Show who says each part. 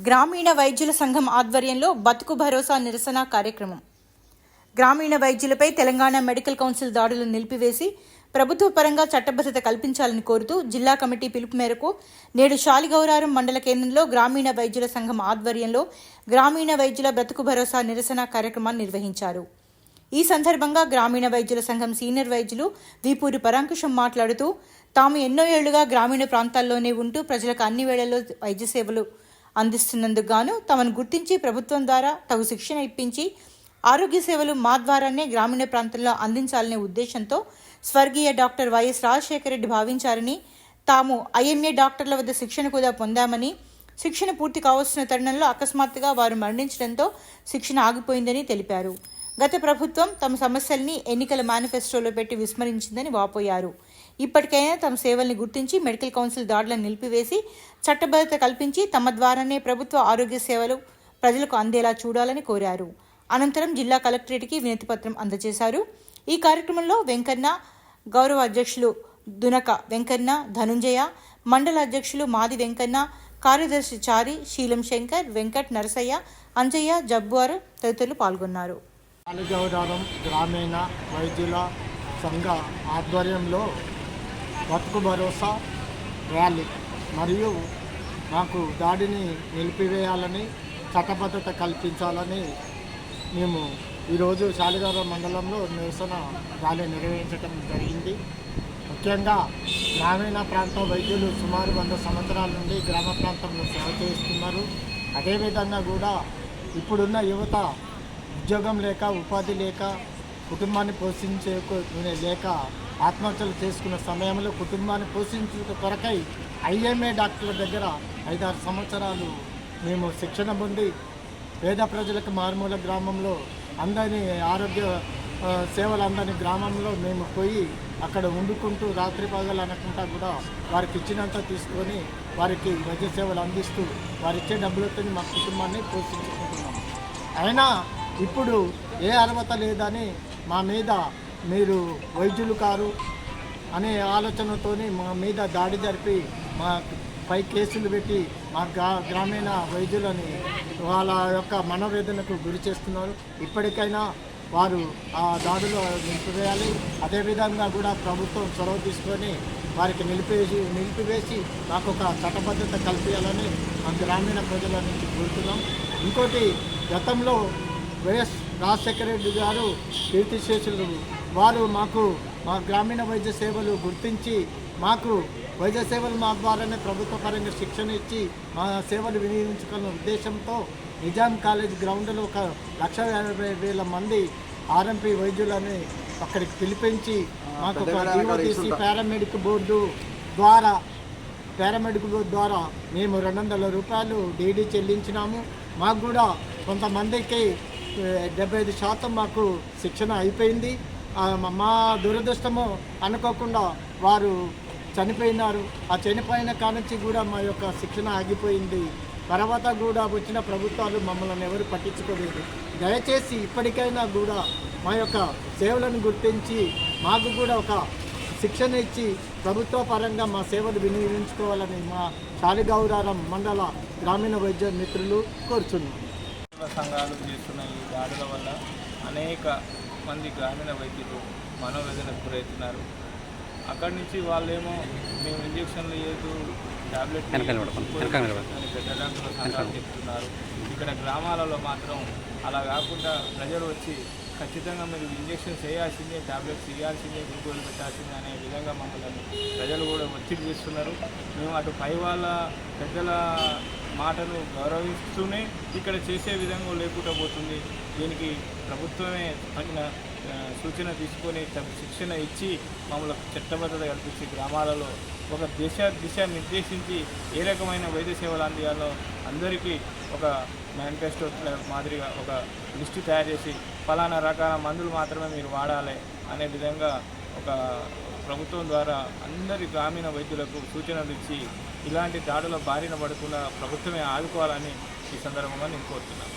Speaker 1: గ్రామీణ వైద్యుల సంఘం ఆధ్వర్యంలో బతుకు భరోసా నిరసన కార్యక్రమం. గ్రామీణ వైద్యులపై తెలంగాణ మెడికల్ కౌన్సిల్ దాడులను నిలిపివేసి ప్రభుత్వ పరంగా చట్టబద్ధత కల్పించాలని కోరుతూ జిల్లా కమిటీ పిలుపు మేరకు నేడు శాలిగౌరారం మండల కేంద్రంలో గ్రామీణ వైద్యుల సంఘం ఆధ్వర్యంలో గ్రామీణ వైద్యుల బతుకు భరోసా నిరసన కార్యక్రమాన్ని నిర్వహించారు. ఈ సందర్భంగా గ్రామీణ వైద్యుల సంఘం సీనియర్ వైద్యులు వీపూరి పరాంకుశం మాట్లాడుతూ తాము ఎన్నో ఏళ్లుగా గ్రామీణ ప్రాంతాల్లోనే ఉంటూ ప్రజలకు అన్ని వేళల్లో వైద్య సేవలు అందిస్తున్నందుకు గాను తమను గుర్తించి ప్రభుత్వం ద్వారా తగు శిక్షణ ఇప్పించి ఆరోగ్య సేవలు మా ద్వారానే గ్రామీణ ప్రాంతంలో అందించాలనే ఉద్దేశంతో స్వర్గీయ డాక్టర్ వైఎస్ రాజశేఖర రెడ్డి భావించారని, తాము ఐఎంఏ డాక్టర్ల వద్ద శిక్షణ కూడా పొందామని, శిక్షణ పూర్తి కావాల్సిన తరుణంలో అకస్మాత్తుగా వారు మరణించడంతో శిక్షణ ఆగిపోయిందని తెలిపారు. గత ప్రభుత్వం తమ సమస్యల్ని ఎన్నికల మేనిఫెస్టోలో పెట్టి విస్మరించిందని వాపోయారు. ఇప్పటికైనా తమ సేవల్ని గుర్తించి మెడికల్ కౌన్సిల్ దాడులను నిలిపివేసి చట్టబద్ధత కల్పించి తమ ద్వారానే ప్రభుత్వ ఆరోగ్య సేవలు ప్రజలకు అందేలా చూడాలని కోరారు. అనంతరం జిల్లా కలెక్టరేట్కి వినతిపత్రం అందజేశారు. ఈ కార్యక్రమంలో వెంకన్న, గౌరవ అధ్యక్షులు దునక వెంకన్న, ధనుంజయ, మండల అధ్యక్షులు మాది వెంకన్న, కార్యదర్శి చారి, శీలం శంకర్, వెంకట్, నరసయ్య, అంజయ్య, జబ్బువారు తదితరులు పాల్గొన్నారు.
Speaker 2: శాలిగౌరారం గ్రామీణ వైద్యుల సంఘ ఆధ్వర్యంలో బతుకు భరోసా ర్యాలీ మరియు మాకు దాడిని నిలిపివేయాలని, చట్టబద్ధత కల్పించాలని మేము ఈరోజు శాలిగౌరారం మండలంలో నిరసన ర్యాలీ నిర్వహించడం జరిగింది. ముఖ్యంగా గ్రామీణ ప్రాంత వైద్యులు సుమారు 100 సంవత్సరాల నుండి గ్రామ ప్రాంతంలో సేవ చేస్తున్నారు. అదేవిధంగా కూడా ఇప్పుడున్న యువత ఉద్యోగం లేక, ఉపాధి లేక, కుటుంబాన్ని పోషించే లేక ఆత్మహత్యలు చేసుకున్న సమయంలో కుటుంబాన్ని పోషించే కొరకై ఐఎంఏ డాక్టర్ల దగ్గర 5-6 సంవత్సరాలు మేము శిక్షణ పొంది పేద ప్రజలకు మారుమూల గ్రామంలో అందరినీ ఆరోగ్య సేవలు అందని గ్రామంలో మేము పోయి అక్కడ వండుకుంటూ రాత్రి పగలు అనకుండా కూడా వారికి ఇచ్చినంత తీసుకొని వారికి వైద్య సేవలు అందిస్తూ వారిచ్చే డబ్బులతో మా కుటుంబాన్ని పోషించుకుంటున్నాము. అయినా ఇప్పుడు ఏ అర్హత లేదని మా మీద మీరు వైద్యులు కారు అనే ఆలోచనతోని మా మీద దాడి జరిపి మా పై కేసులు పెట్టి మా గ్రామీణ వైద్యులని వాళ్ళ యొక్క మనోవేదనకు గురి చేస్తున్నారు. ఇప్పటికైనా వారు ఆ దాడులు నిలిపివేయాలి. అదేవిధంగా కూడా ప్రభుత్వం చొరవ తీసుకొని వారికి నిలిపివేసి మాకు ఒక చట్టబద్ధత కల్పించాలని మా గ్రామీణ ప్రజల నుంచి కోరుతున్నాం. ఇంకోటి, గతంలో వైఎస్ రాజశేఖర రెడ్డి గారు కీర్తిశేషులు వారు మాకు మా గ్రామీణ వైద్య సేవలు గుర్తించి మాకు వైద్య సేవలు మా ద్వారానే ప్రభుత్వ పరంగా శిక్షణ ఇచ్చి మా సేవలు వినియోగించుకున్న ఉద్దేశంతో నిజాం కాలేజ్ గ్రౌండ్లో 1,50,000 మంది ఆర్ఎంపీ వైద్యులని అక్కడికి పిలిపించి మాకు ఒక DOTC పారామెడిక్ బోర్డు ద్వారా మేము 200 రూపాయలు డీడీ చెల్లించినాము. మాకు కూడా కొంతమందికి 75% మాకు శిక్షణ అయిపోయింది. మా దురదృష్టము అనుకోకుండా వారు చనిపోయినారు. ఆ చనిపోయిన కానుంచి కూడా మా యొక్క శిక్షణ ఆగిపోయింది. తర్వాత కూడా వచ్చిన ప్రభుత్వాలు మమ్మల్ని ఎవరు పట్టించుకోలేదు. దయచేసి ఇప్పటికైనా కూడా మా యొక్క సేవలను గుర్తించి మాకు కూడా ఒక శిక్షణ ఇచ్చి ప్రభుత్వ పరంగా మా సేవలు వినియోగించుకోవాలని మా శాలిగౌరారం మండల గ్రామీణ వైద్య మిత్రులు కోరుచున్నాం.
Speaker 3: సంఘాలు చేస్తున్న ఈ దాడుల వల్ల అనేక మంది గ్రామీణ వైద్యులు మనోవేదనకు గురవుతున్నారు. అక్కడి నుంచి వాళ్ళేమో మేము ఇంజక్షన్లు లేదు, టాబ్లెట్ పెద్ద డాక్టర్ల సంఘాలు చెప్తున్నారు. ఇక్కడ గ్రామాలలో మాత్రం అలా కాకుండా ప్రజలు వచ్చి ఖచ్చితంగా మీరు ఇంజక్షన్ చేయాల్సిందే, టాబ్లెట్స్ ఇవ్వాల్సిందే, గ్లూకోజ్ పెట్టాల్సిందే అనే విధంగా మమ్మల్ని ప్రజలు కూడా ఒత్తిడి చేస్తున్నారు. మేము అటు పై వాళ్ళ పెద్దల మాటను గౌరవిస్తూనే ఇక్కడ చేసే విధంగా లేకుండా పోతుంది. దీనికి ప్రభుత్వమే తగిన సూచన తీసుకొని శిక్షణ ఇచ్చి మమ్మల్ని చట్టబద్ధత కల్పించి గ్రామాలలో ఒక దిశ నిర్దేశించి ఏ రకమైన వైద్య సేవలు అందియాలో అందరికీ ఒక మేనిఫెస్టో మాదిరిగా ఒక లిస్టు తయారు చేసి ఫలానా రకాల మందులు మాత్రమే మీరు వాడాలి అనే విధంగా ఒక ప్రభుత్వం ద్వారా అందరి గ్రామీణ వైద్యులకు సూచనలు ఇచ్చి ఇలాంటి దాడుల బారిన పడకుండా ప్రభుత్వమే ఆదుకోవాలని ఈ సందర్భంగా నేను కోరుతున్నాను.